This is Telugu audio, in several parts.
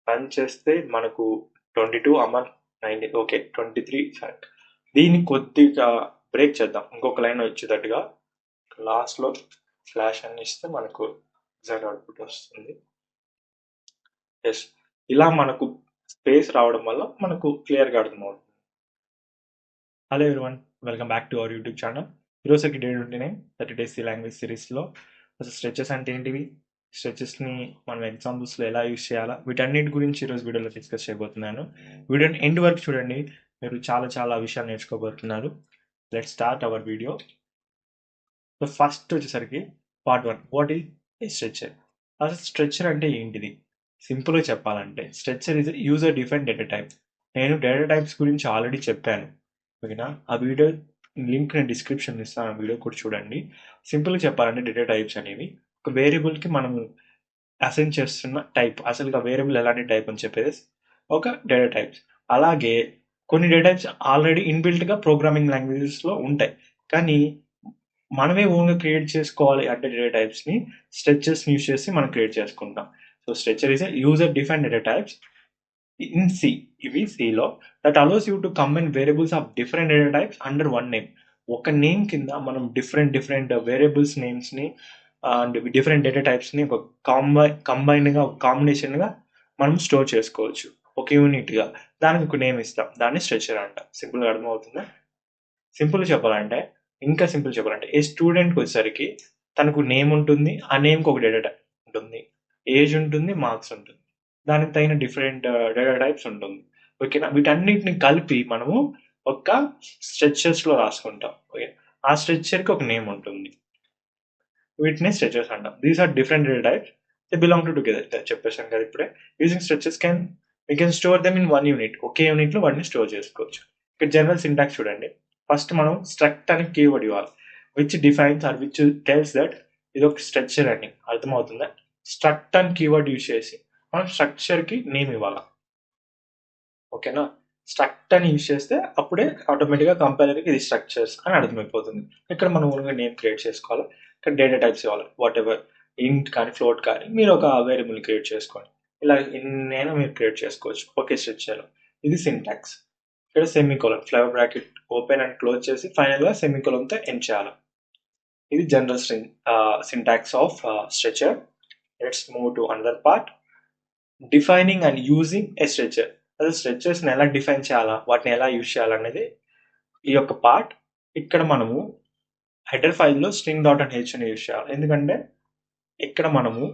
రన్ చేస్తే మనకు 22 అమర్ 19 ఓకే 23 దీన్ని కొద్దిగా బ్రేక్ చేద్దాం. ఇంకొక లైన్ వచ్చేటట్టుగా లాస్ట్లో ఫ్లాష్ అని ఇస్తే మనకు ఎగ్జాక్ట్ అవుట్పుట్ వస్తుంది. ఎస్, ఇలా మనకు స్పేస్ రావడం వల్ల మనకు క్లియర్గా అర్థమవుతుంది. Hello everyone, welcome back to our YouTube channel. ఈరోజు డే 29 30 డేస్ లాంగ్వేజ్ సిరీస్లో అసలు స్ట్రెచెస్ అంటే ఏంటివి, స్ట్రెచెస్ని మనం ఎగ్జాంపుల్స్లో ఎలా యూజ్ చేయాలా, వీటన్నిటి గురించి ఈరోజు వీడియోలో డిస్కస్ చేయబోతున్నాను. వీడియోని ఎండ్ వరకు చూడండి, మీరు చాలా విషయాలు నేర్చుకోబోతున్నారు. Let's start our video. So first వచ్చేసరికి పార్ట్ 1, వాట్ ఈజ్ స్ట్రెచర్. అసలు స్ట్రెచర్ అంటే ఏంటిది? సింపుల్గా చెప్పాలంటే structure is user define data type. నేను డేటా టైప్స్ గురించి ఆల్రెడీ చెప్పాను, ఓకేనా? ఆ వీడియో లింక్ నేను డిస్క్రిప్షన్ ఇస్తాను, వీడియో కూడా చూడండి. సింపుల్గా చెప్పాలంటే డేటా టైప్స్ అనేవి ఒక వేరియబుల్కి మనము అసైన్ చేస్తున్న టైప్. అసలు ఆ వేరియబుల్ ఎలాంటి టైప్ అని చెప్పేది ఒక డేటా టైప్స్. అలాగే కొన్ని డేటా టైప్స్ ఆల్రెడీ ఇన్బిల్ట్గా ప్రోగ్రామింగ్ లాంగ్వేజెస్లో ఉంటాయి, కానీ మనమే ఓన్గా క్రియేట్ చేసుకోవాలి అంటే డేటా టైప్స్ని స్ట్రెచెస్ని యూజ్ చేసి మనం క్రియేట్ చేసుకుంటాం. So structure is user define data types in C. ఇవి సిలో that allows you to combine variables of different data types under one name. ఒక నేమ్ కింద మనం డిఫరెంట్ వేరియబుల్స్ నేమ్స్ని అండ్ డిఫరెంట్ డేటా టైప్స్ని ఒక కంబైన్గా ఒక కాంబినేషన్గా మనం స్టోర్ చేసుకోవచ్చు ఒక యూనిట్గా. దానికి ఒక నేమ్ ఇస్తాం, దాన్ని స్ట్రెచర్ అంట. సింపుల్గా అర్థమవుతుందా? సింపుల్గా చెప్పాలంటే, ఇంకా సింపుల్ చెప్పాలంటే, ఏ స్టూడెంట్కి వచ్చేసరికి తనకు నేమ్ ఉంటుంది, ఆ నేమ్కి ఒక డేటా టైప్ ఉంటుంది, ఏజ్ ఉంటుంది, మార్క్స్ ఉంటుంది, దానికి తగిన డిఫరెంట్ డేటా టైప్స్ ఉంటుంది, ఓకేనా? వీటన్నిటిని కలిపి మనము ఒక స్ట్రెచర్స్లో రాసుకుంటాం, ఓకే? ఆ స్ట్రెచర్కి ఒక నేమ్ ఉంటుంది, వీటిని స్ట్రెచర్స్ అంటాం. These are different data types, they belong to together. చెప్పేసాను కదా ఇప్పుడే. Using structures we can store them in one unit. ఒకే యూనిట్లో వాటిని స్టోర్ చేసుకోవచ్చు. ఇక్కడ జనరల్ సింటాక్స్ చూడండి. ఫస్ట్ మనం స్ట్రక్ట్ అని కీవర్డ్ ఇవ్వాలి, which defines or which tells that ఇది ఒక స్ట్రక్చర్ అని. అర్థమవుతుందా? స్ట్రక్ట్ అని కీవర్డ్ యూజ్ చేసి మనం స్ట్రక్చర్కి నేమ్ ఇవ్వాలి, ఓకేనా? స్ట్రక్ట్ అని యూజ్ చేస్తే అప్పుడే ఆటోమేటిక్గా కంపైలర్కి ఇది స్ట్రక్చర్స్ అని అర్థమైపోతుంది. ఇక్కడ మనం ఓన్గా నేమ్ క్రియేట్ చేసుకోవాలి. ఇక్కడ డేటా టైప్స్ ఇవ్వాలి, వాట్ ఎవర్, ఇంట్ కానీ ఫ్లోట్ కానీ మీరు ఒక వేరియబుల్ క్రియేట్ చేసుకోండి. ఇలా ఎన్నైనా మీరు క్రియేట్ చేసుకోవచ్చు ఒకే స్ట్రక్చర్లో. ఇది సింటాక్స్. ఇక్కడ semicolon, flower bracket open and close చేసి ఫైనల్గా సెమీకోలన్తో ఎండ్ చేయాలి. ఇది general syntax of structure. Let's move to another part, defining and using a structure. అసలు స్ట్రక్చర్స్ని ఎలా డిఫైన్ చేయాలా, వాటిని ఎలా యూజ్ చేయాలనేది ఈ యొక్క పార్ట్. ఇక్కడ మనము హెడర్ ఫైల్లో స్ట్రింగ్ డాట్ అండ్ హెచ్ అని యూజ్ చేయాలి, ఎందుకంటే ఇక్కడ మనము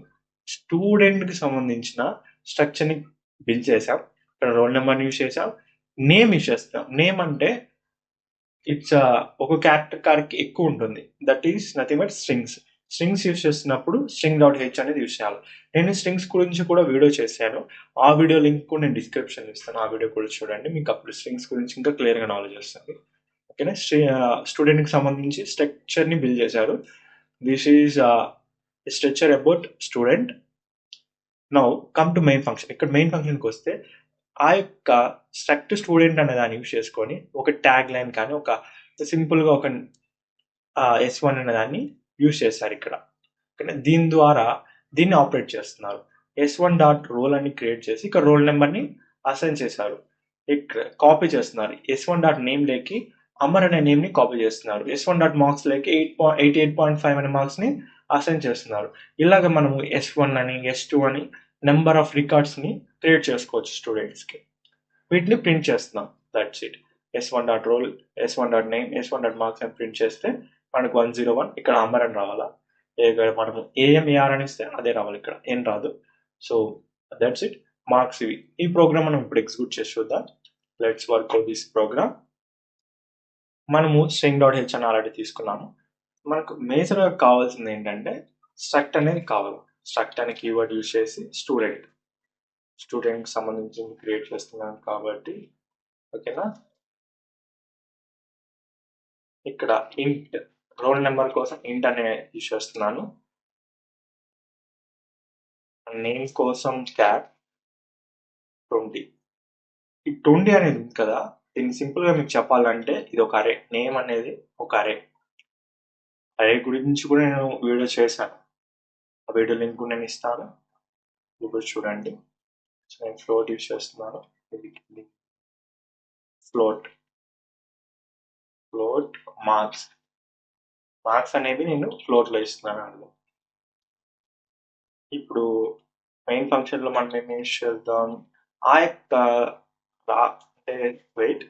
స్టూడెంట్కి సంబంధించిన స్ట్రక్చర్ని బిల్డ్ చేసాం. ఇక్కడ రోల్ నెంబర్ని యూజ్ చేసాం, నేమ్ యూజ్ చేస్తాం. నేమ్ అంటే ఇట్స్ ఒక క్యారెక్టర్కి ఎక్కువ ఉంటుంది, that is nothing but strings use చేస్తున్నప్పుడు స్ట్రింగ్ డాట్ హెచ్ అనేది యూజ్ చేయాలి. నేను స్ట్రింగ్స్ గురించి కూడా వీడియో చేశాను, ఆ వీడియో లింక్ కూడా నేను డిస్క్రిప్షన్ ఇస్తాను, ఆ వీడియో కూడా చూడండి. మీకు అప్పుడు స్ట్రింగ్స్ గురించి ఇంకా క్లియర్గా నాలెడ్జ్ వస్తుంది, ఓకేనా? స్టూడెంట్కి సంబంధించి స్ట్రక్చర్ని బిల్డ్ చేశారు. This is structure about student. Now come to main function. ఇక్కడ మెయిన్ ఫంక్షన్కి వస్తే ఆ యొక్క స్ట్రక్ట్ స్టూడెంట్ అనే దాన్ని యూజ్ చేసుకొని ఒక ట్యాగ్ లైన్ కానీ ఒక సింపుల్గా ఒక S1 అనే దాన్ని యూజ్ చేస్తారు ఇక్కడ, దీని ద్వారా దీన్ని ఆపరేట్ చేస్తున్నారు. S1 డాట్ రోల్ అని క్రియేట్ చేసి ఇక్కడ రోల్ నెంబర్ని అసైన్ చేశారు, ఇక్కడ కాపీ చేస్తున్నారు. S1 డాట్ నేమ్ లేకి అమర్ అనే నేమ్ని కాపీ చేస్తున్నారు. S1 డాట్ మార్క్స్ లేకి 88.5 అనే మార్క్స్ని అసైన్ చేస్తున్నారు. ఇలాగ మనము S1 అని S2 అని నెంబర్ ఆఫ్ రికార్డ్స్ని క్రియేట్ చేసుకోవచ్చు స్టూడెంట్స్కి. వీటిని ప్రింట్ చేస్తున్నాం, that's it. S1 dot roll, S1 dot name, S1 dot marks అని ప్రింట్ చేస్తే మనకు 101 ఇక్కడ అమర్ అని రావాలా. మనము AMAR అని ఇస్తే అదే రావాలి, ఇక్కడ ఏం రాదు. So that's it. మార్క్స్ ఇవి. ఈ ప్రోగ్రామ్ మనం ఇప్పుడు ఎగ్జిక్యూట్ చేసి చూద్దాం. Let's work out this program. మనము స్ట్రింగ్ డాట్ హెచ్ అని ఆల్రెడీ తీసుకున్నాము. మనకు మేజర్గా కావాల్సింది ఏంటంటే స్ట్రక్ట్ అనేది కావాలి. స్ట్రక్ట్ అనే కీవర్డ్ యూజ్ చేసి స్టూడెంట్కి సంబంధించి క్రియేట్ చేస్తున్నాను కాబట్టి, ఓకేనా? ఇక్కడ ఇంట్ రోల్ నెంబర్ కోసం ఇంట్ అనే యూజ్ చేస్తున్నాను. నేమ్ కోసం క్యాప్ 20. ఈ 20 అనేది ఉంది కదా, దీన్ని సింపుల్గా మీకు చెప్పాలంటే ఇది ఒక అరే. నేమ్ అనేది ఒక అరే. అరే గురించి కూడా నేను వీడియో చేశాను, ఆ వీడియో లింక్ నేను ఇస్తాను, ఇప్పుడు చూడండి. సో నేను ఫ్లోట్ యూస్ చేస్తున్నాను. ఫ్లోట్ మార్క్స్ అనేవి నేను ఫ్లోట్లో ఇస్తున్నాను అందులో. ఇప్పుడు మెయిన్ ఫంక్షన్లో మనం ఏం యూస్ చేద్దాం, ఆ యొక్క అంటే వెయిట్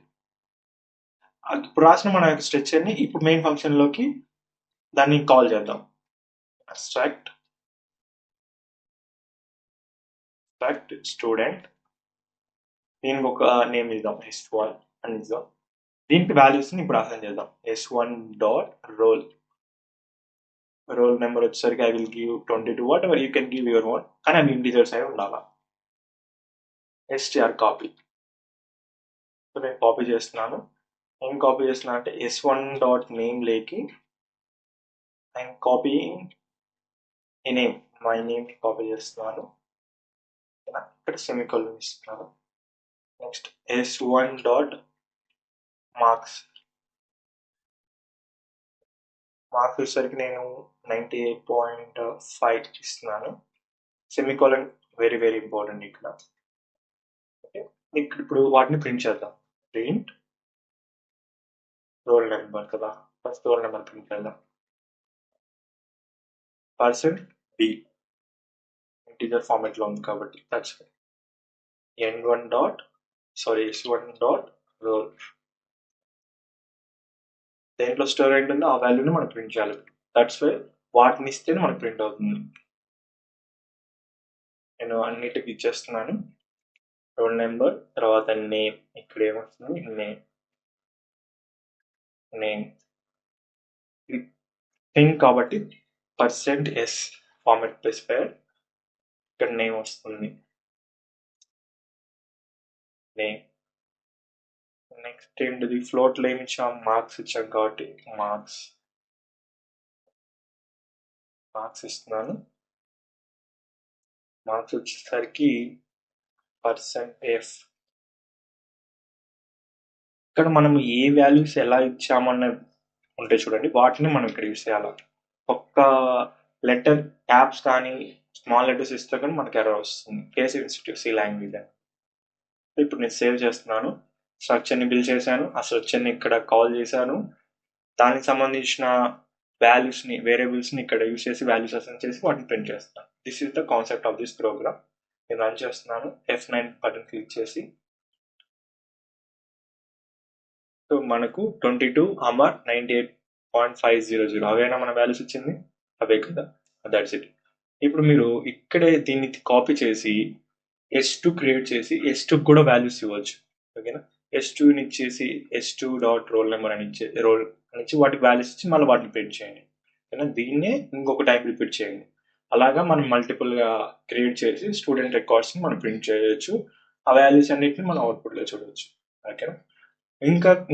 ఇప్పుడు రాసిన మన యొక్క స్ట్రక్చర్ని ఇప్పుడు మెయిన్ ఫంక్షన్లోకి దాన్ని కాల్ చేద్దాం. అబ్స్ట్రాక్ట్ స్టూడెంట్, దీనికి ఒక నేమ్ ఇద్దాం, S1 అని ఇద్దాం. దీనికి వాల్యూస్ని ఇప్పుడు అసైన్ చేద్దాం. S1 డాట్ రోల్ నెంబర్ వచ్చేసరికి I will give 22, what ever you can give your own, కానీ అవి ఇంటీజర్స్ అయి ఉండాలా. str కాపీ, సో నేను కాపీ చేస్తున్నాను. ఏం కాపీ చేస్తున్నా అంటే S1 డాట్ నేమ్ లేకి ఐఎమ్ కాపీయింగ్ ఈ నేమ్, మై నేమ్ కాపీ చేస్తున్నాను. ఇక్కడ సెమికోలన్ ఇస్తున్నాను. నెక్స్ట్ S1 డాట్ మార్క్స్ వచ్చేసరికి నేను 98.5 ఇస్తున్నాను. సెమికోలన్ వెరీ వెరీ ఇంపార్టెంట్ ఇక్కడ. ఓకే, ఇప్పుడు వాటిని ప్రింట్ చేద్దాం. ప్రింట్ రోల్ నెంబర్ కదా, ఫస్ట్ రోల్ నెంబర్ ప్రింట్ చేద్దాం. %B ఇంటీజర్ ఫార్మాట్ లో ఉంది కాబట్టి దట్స్ S1 డాట్ రోల్, దేంట్లో స్టోర్ అయి ఉంటుందో ఆ వాల్యూని మనం ప్రింట్ చేయాలి. దట్స్ వై వాటిని ఇస్తేనే మనకు ప్రింట్ అవుతుంది. నేను అన్నిటికి ఇచ్చేస్తున్నాను. రోల్ నెంబర్ తర్వాత నేమ్, ఇక్కడ ఏమొస్తుంది నేమ్ థింగ్ కాబట్టి %S ఫార్మాట్ స్పెసిఫైయర్, ఇక్కడ నేమ్ వస్తుంది నేమ్. నెక్స్ట్ ఏంటిది, ఫ్లోట్ లో ఏమి ఇచ్చాం, మార్క్స్ ఇచ్చాం కాబట్టి మార్క్స్ ఇస్తున్నాను. మార్క్స్ వచ్చేసరికి %F. ఇక్కడ మనం ఏ వాల్యూస్ ఎలా ఇచ్చామన్న ఉంటే చూడండి, వాటిని మనం ఇక్కడ యూస్ చేయాలి. ఒక్క లెటర్ ట్యాబ్స్ కానీ స్మాల్ లెటర్స్ ఇస్తే కానీ మనకి ఎర్రర్ వస్తుంది. Case institute C language. ఇప్పుడు నేను సేవ్ చేస్తున్నాను. స్ట్రక్చర్ని బిల్డ్ చేశాను, ఆ స్ట్రక్చర్ని ఇక్కడ కాల్ చేశాను, దానికి సంబంధించిన వాల్యూస్ని వేరియబుల్స్ని ఇక్కడ యూస్ చేసి వాల్యూస్ అసైన్ చేసి వాటిని ప్రింట్ చేస్తాను. This is the concept of this program. నేను రన్ చేస్తున్నాను. F9 బటన్ క్లిక్ చేసి సో మనకు 22 అమర్ 98.500 అవేనా మన వాల్యూస్ ఇచ్చింది, అవే కదా, దట్స్ ఇట్. ఇప్పుడు మీరు ఇక్కడే దీన్ని కాపీ చేసి S2 క్రియేట్ చేసి S2 కూడా వాల్యూస్ ఇవ్వచ్చు. ఓకేనా, S2ని ఇచ్చేసి S2 డాట్ రోల్ నెంబర్ అని ఇచ్చి వాటికి వాల్యూస్ ఇచ్చి మళ్ళీ వాటిని ప్రింట్ చేయండి. ఓకేనా, దీన్నే ఇంకొక టైం రిపీట్ చేయండి. అలాగా మనం మల్టిపుల్గా క్రియేట్ చేసి స్టూడెంట్ రికార్డ్స్ని మనం ప్రింట్ చేయొచ్చు. ఆ వాల్యూస్ అన్నిటిని మనం అవుట్పుట్లో చూడవచ్చు. ఓకేనా,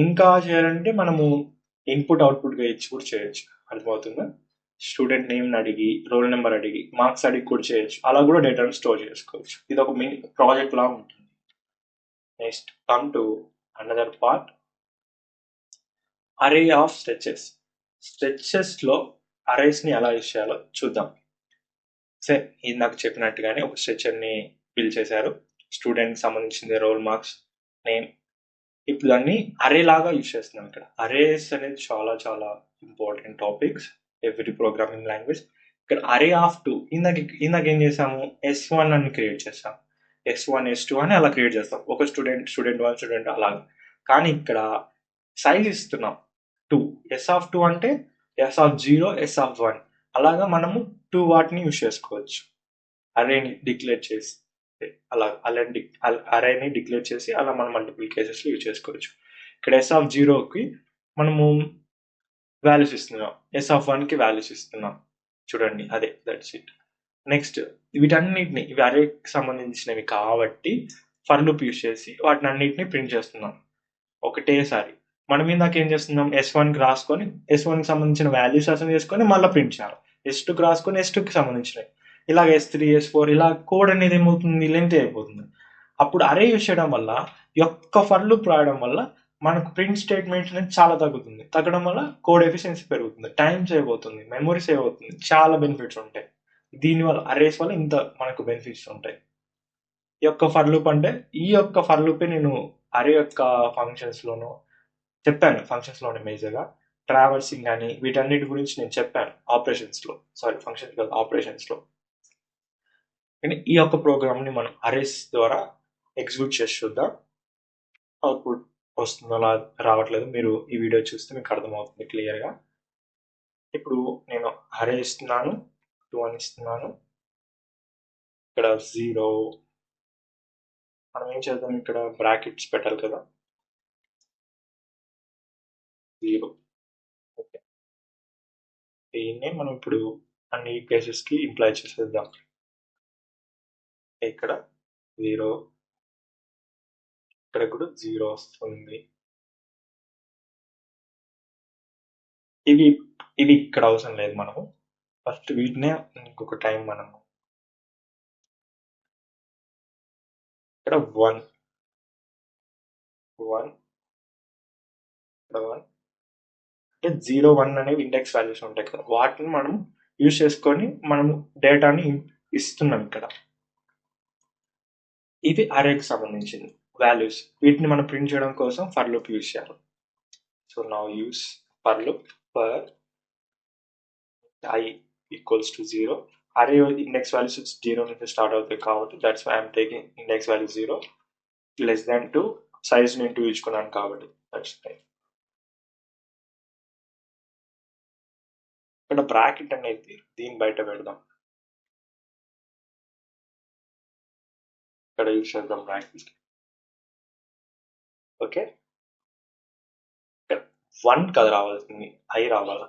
ఇంకా చేయాలంటే మనము ఇన్పుట్ అవుట్పుట్గా ఇచ్చి కూడా చేయొచ్చు. అర్థమవుతుందా, స్టూడెంట్ నేమ్ అడిగి రోల్ నెంబర్ అడిగి మార్క్స్ అడిగి కూడా చేయొచ్చు. అలా కూడా డేటాను స్టోర్ చేసుకోవచ్చు. ఇది ఒక మినీ ప్రాజెక్ట్ లాగా ఉంటుంది. Next come to another part, array of స్ట్రెచెస్లో అరేస్ని ఎలా యూస్ చేయాలో చూద్దాం. సరే, ఇందాక చెప్పినట్టుగానే ఒక స్ట్రెచర్ని బిల్డ్ చేశారు. స్టూడెంట్కి సంబంధించింది రోల్, మార్క్స్, నేమ్. ఇప్పుడు దాన్ని అరే లాగా యూస్ చేస్తున్నాం. ఇక్కడ అరేస్ అనేది చాలా చాలా important topics every programming language. ఇక్కడ అరే ఆఫ్ 2 ఇందాక ఏం చేసాము, S1 అని క్రియేట్ చేస్తాం, S1 S2 అని అలా క్రియేట్ చేస్తాం. ఒక స్టూడెంట్ 1 స్టూడెంట్ అలాగా. కానీ ఇక్కడ సైజ్ ఇస్తున్నాం 2. S2 అంటే S0 S1 అలాగా మనము 2 వాటిని యూస్ చేసుకోవచ్చు. అరేని డిక్లేర్ చేసి అలా అరేని డిక్లేర్ చేసి అలా మనం మల్టిపుల్ కేసెస్లో యూజ్ చేసుకోవచ్చు. ఇక్కడ S0కి మనము వాల్యూస్ ఇస్తున్నాం, S1కి వాల్యూస్ ఇస్తున్నాం. చూడండి, అదే దట్స్ ఇట్. నెక్స్ట్ వీటన్నిటిని ఇవి అరేకి సంబంధించినవి కాబట్టి ఫర్ లూప్ యూస్ చేసి వాటిని అన్నిటిని ప్రింట్ చేస్తున్నాం ఒకటేసారి. మనం ఇందాక ఏం చేస్తున్నాం, S1కి రాసుకొని S1కి సంబంధించిన వాల్యూస్ అసైన్ చేసుకొని మళ్ళీ ప్రింట్ చేయాలి. S2కి రాసుకొని S2కి సంబంధించినవి, ఇలాగ S3 S4 ఇలా కోడ్ అనేది ఏమవుతుంది, లెంత్ అయిపోతుంది. అప్పుడు అరే యూస్ చేయడం వల్ల యొక్క ఫర్ లూప్ రాయడం వల్ల మనకు ప్రింట్ స్టేట్మెంట్స్ అనేది చాలా తగ్గడం వల్ల కోడ్ ఎఫిషియన్సీ పెరుగుతుంది, టైం సేవ్ అవుతుంది, మెమొరీ సేవ్ అవుతుంది, చాలా బెనిఫిట్స్ ఉంటాయి. దీనివల్ల అరేస్ వల్ల ఇంత మనకు బెనిఫిట్స్ ఉంటాయి. ఈ యొక్క ఫర్ లూప్ అంటే ఈ యొక్క ఫర్ లూపే నేను అరే యొక్క ఫంక్షన్స్ లోను చెప్పాను, ఫంక్షన్స్ లోనే మేజర్గా ట్రావర్సింగ్ అని వీటన్నిటి గురించి నేను చెప్పాను ఆపరేషన్స్ లో, సారీ ఫంక్షన్స్ కాదు ఆపరేషన్స్ లో. కానీ ఈ యొక్క ప్రోగ్రామ్ ని మనం అరేస్ ద్వారా ఎగ్జిక్యూట్ చేసి చూద్దాం. అవుట్పుట్ వస్తుందో రావట్లేదు, మీరు ఈ వీడియో చూస్తే మీకు అర్థమవుతుంది క్లియర్గా. ఇప్పుడు నేను అరే ఇస్తున్నాను, 2 అని ఇస్తున్నాను, ఇక్కడ 0. మనం ఏం చేద్దాం, ఇక్కడ బ్రాకెట్స్ పెట్టాలి కదా, 0. ఓకే, దీన్నే మనం ఇప్పుడు అన్ని కేసెస్ కి ఇంప్లై చేసేద్దాం. ఇక్కడ 0, ఇక్కడ కూడా 0 వస్తుంది. ఇవి ఇక్కడ అవసరం లేదు, మనము ఫస్ట్ వీటినే ఇంకొక టైం మనము ఇక్కడ 1 ఇక్కడ 1 అంటే 0, 1 అనేవి ఇండెక్స్ వాల్యూస్ ఉంటాయి కదా, వాటిని మనం యూజ్ చేసుకొని మనము డేటాని ఇస్తున్నాం ఇక్కడ. ఇది అరేకి సంబంధించింది వాల్యూస్, వీటిని మనం ప్రింట్ చేయడం కోసం ఫర్ లూప్ యూజ్ చేయాలి. So now use for loop for I equals to 0. Array index values 0 నుంచి స్టార్ట్ అవుతాయి కాబట్టి that's why I'm taking index value 0 less than 2 size నేను 2 ఇచ్చుకున్నాను కాబట్టి దట్స్ ఫైన్. ఇక్కడ బ్రాకెట్ అనేది దీని బయట పెడదాం, ఇక్కడ యూజ్ చేద్దాం బ్రాకెట్. ఓకే, ఇక్కడ 1 కదా రావాల్సింది, I రావాలా.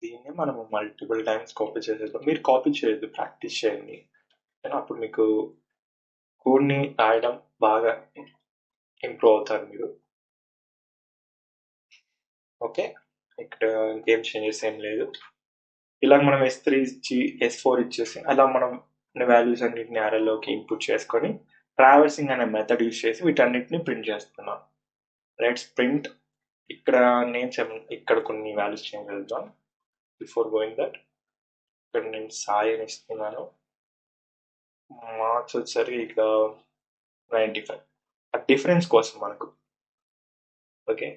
దీన్ని మనము మల్టిపుల్ టైమ్స్ కాపీ చేసేద్దాం. మీరు కాపీ చేయొద్దు, ప్రాక్టీస్ చేయండి, అప్పుడు మీకు కోడ్ని రాయడం బాగా ఇంప్రూవ్ అవుతారు మీరు. ఓకే, ఇక్కడ ఇంకేం చేంజెస్ ఏం లేదు. ఇలా మనం S3 ఇచ్చి S4 ఇచ్చేసి అలా మనం వాల్యూస్ అన్నింటిని అరేలోకి ఇన్పుట్ చేసుకొని ట్రావర్సింగ్ అనే మెథడ్ యూజ్ చేసి వీటన్నిటిని ప్రింట్ చేస్తున్నాం. Let's print. ఇక్కడ నేమ్స్ ఇక్కడ కొన్ని వాల్యూస్ చేంజ్ చేద్దాం. బిఫోర్ గోయింగ్ దట్, ఇక్కడ నేను సాయి అని ఇస్తున్నాను, మార్క్స్ వచ్చేసరికి ఇక్కడ 95. ఆ డిఫరెన్స్ కోసం మనకు. ఓకే,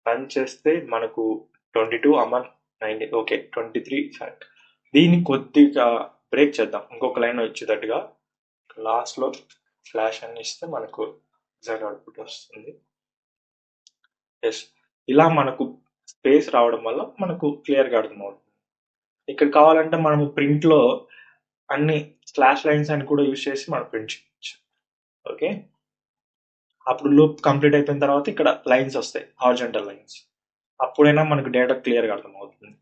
రన్ చేస్తే మనకు 22 అమర్ 90. ఓకే, 23. దీన్ని కొద్దిగా బ్రేక్ చేద్దాం, ఇంకొక లైన్ వచ్చేటట్టుగా లాస్ట్లో ఫ్లాష్ అని ఇస్తే మనకు ఎగ్జాక్ట్ అవుట్పుట్ వస్తుంది. ఎస్, ఇలా మనకు స్పేస్ రావడం వల్ల మనకు క్లియర్గా అర్థమవుతుంది. ఇక్కడ కావాలంటే మనము ప్రింట్లో అన్ని స్లాష్ లైన్స్ అని కూడా యూజ్ చేసి మనం ప్రింట్ చేయొచ్చు. ఓకే, అప్పుడు లూప్ కంప్లీట్ అయిపోయిన తర్వాత ఇక్కడ లైన్స్ వస్తాయి, హారిజాంటల్ లైన్స్, అప్పుడైనా మనకు డేటా క్లియర్గా అర్థమవుతుంది.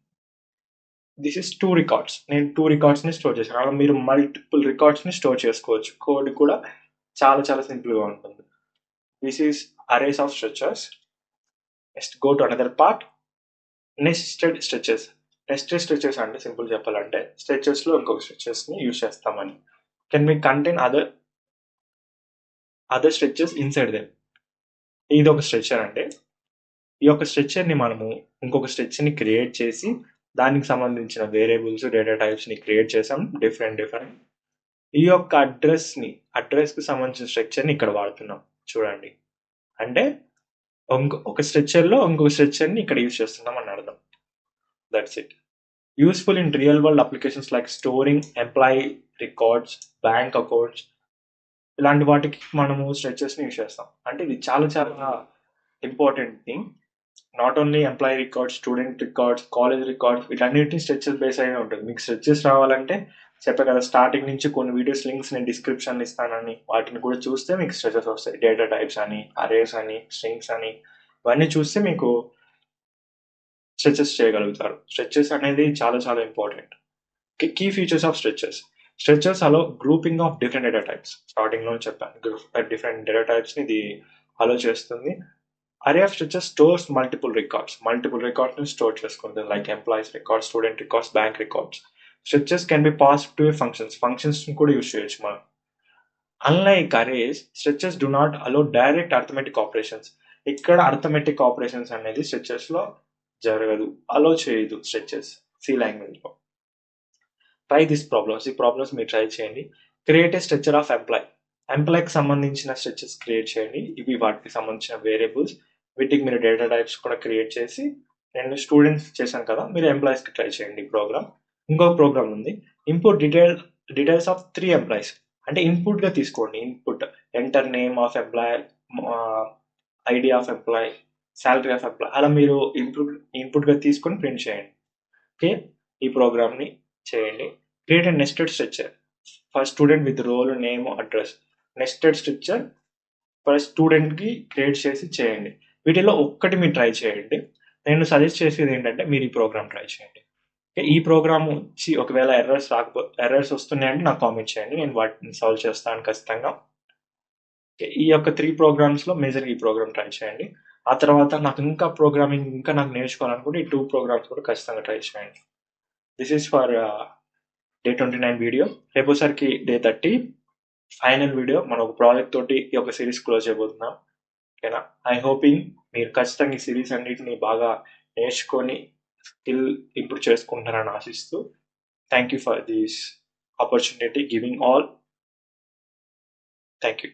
This is 2 records. నేను 2 రికార్డ్స్ని స్టోర్ చేశాను, అలా మీరు మల్టిపుల్ రికార్డ్స్ని స్టోర్ చేసుకోవచ్చు. కోడ్ కూడా చాలా చాలా సింపుల్గా ఉంటుంది. This is arrays of structures. Next go to another part, nested structures. Nested structures అంటే సింపుల్ చెప్పాలంటే స్ట్రక్చర్స్లో ఇంకొక స్ట్రక్చర్స్ని యూజ్ చేస్తామని. Can we contain other structures inside them. ఇది ఒక స్ట్రక్చర్ అంటే ఈ యొక్క స్ట్రక్చర్ని మనము ఇంకొక స్ట్రక్చర్ని క్రియేట్ చేసి దానికి సంబంధించిన వేరియబుల్స్, డేటా టైప్స్ని క్రియేట్ చేసాం డిఫరెంట్. ఈ యొక్క అడ్రస్కి సంబంధించిన స్ట్రక్చర్ని ఇక్కడ వాడుతున్నాం చూడండి. అంటే ఒక స్ట్రక్చర్లో ఇంకొక స్ట్రక్చర్ని ఇక్కడ యూజ్ చేస్తున్నాం అని అర్థం. That's it. Useful in real world applications like storing employee records, bank accounts, ఇలాంటి వాటికి మనము స్ట్రక్చర్స్ని యూజ్ చేస్తాం. అంటే ఇది చాలా చాలా important thing. Not only employee records, student records, college records, వీటన్నిటిని స్ట్రక్చర్స్ బేస్ అయినా ఉంటుంది. మీకు స్ట్రక్చర్స్ రావాలంటే చెప్పే కదా స్టార్టింగ్ నుంచి కొన్ని వీడియోస్ లింక్స్ నేను డిస్క్రిప్షన్ ఇస్తానని, వాటిని కూడా చూస్తే మీకు స్ట్రక్చర్స్ వస్తాయి. డేటా టైప్స్ అని, అరేస్ అని, స్ట్రింగ్స్ అని, ఇవన్నీ చూస్తే మీకు స్ట్రక్చర్స్ చేయగలుగుతారు. స్ట్రక్చర్స్ అనేది చాలా చాలా important. Key features of structures allow grouping of different data types. స్టార్టింగ్లో చెప్పాను, డిఫరెంట్ డేటా టైప్స్ని ఇది అలో చేస్తుంది. Array of structures stores multiple records ని స్టోర్ చేసుకుంటుంది, like employees records, student records, bank records. Structures can be passed to functions కూడా యూజ్ చేయొచ్చు మనం. Unlike arrays, structures do not allow direct arithmetic operations. ఇక్కడ అర్థమెటిక్ ఆపరేషన్స్ అనేది స్ట్రక్చర్స్ లో జరగదు, అలో చేయదు స్ట్రక్చర్స్ సి లాంగ్వేజ్ లో. Try this problems. ఈ ప్రాబ్లమ్స్ మీరు ట్రై చేయండి. క్రియేట్ ఏ స్ట్రక్చర్ ఆఫ్ ఎంప్లాయ్కి సంబంధించిన స్ట్రక్చర్స్ క్రియేట్ చేయండి. ఇవి వాటికి సంబంధించిన వేరియబుల్స్. వీటికి మీరు డేటా టైప్స్ కూడా క్రియేట్ చేసి, నేను స్టూడెంట్స్ చేశాను కదా, మీరు ఎంప్లాయీస్కి ట్రై చేయండి ఈ ప్రోగ్రామ్. ఇంకొక ప్రోగ్రామ్ ఉంది, ఇంపుట్ డీటెయిల్స్ ఆఫ్ 3 ఎంప్లాయీస్. అంటే ఇన్పుట్గా తీసుకోండి. Input enter name of employee, ID of employee, salary of employee, అలా మీరు ఇన్పుట్గా తీసుకొని ప్రింట్ చేయండి. ఓకే, ఈ ప్రోగ్రామ్ని చేయండి. Create and nested structure for student with roll, name, address. Nested structure for స్టూడెంట్కి క్రియేట్ చేసి చేయండి. వీటిలో ఒక్కటి మీరు ట్రై చేయండి. నేను సజెస్ట్ చేసేది ఏంటంటే మీరు ఈ ప్రోగ్రామ్ ట్రై చేయండి. ఈ ప్రోగ్రామ్ వచ్చి ఒకవేళ ఎర్రర్స్ వస్తున్నాయంటే నాకు కామెంట్ చేయండి, నేను వాటిని సాల్వ్ చేస్తాను ఖచ్చితంగా. ఈ యొక్క 3 ప్రోగ్రామ్స్లో మేజర్గా ఈ ప్రోగ్రామ్ ట్రై చేయండి. ఆ తర్వాత నాకు నాకు నేర్చుకోవాలనుకుంటే ఈ 2 ప్రోగ్రామ్స్ కూడా ఖచ్చితంగా ట్రై చేయండి. This is for day 29 video. రేపోసరికి డే 30 ఫైనల్ వీడియో. మనం ఒక ప్రాజెక్ట్ తోటి ఈ యొక్క సిరీస్ క్లోజ్ చేయబోతున్నాం. ఓకేనా? ఐ హోపింగ్ మీరు ఖచ్చితంగా ఈ సిరీస్ అన్నిటిని బాగా నేర్చుకొని స్కిల్ ఇంప్రూవ్ చేసుకుంటారని ఆశిస్తూ, thank you for this opportunity giving all. Thank you.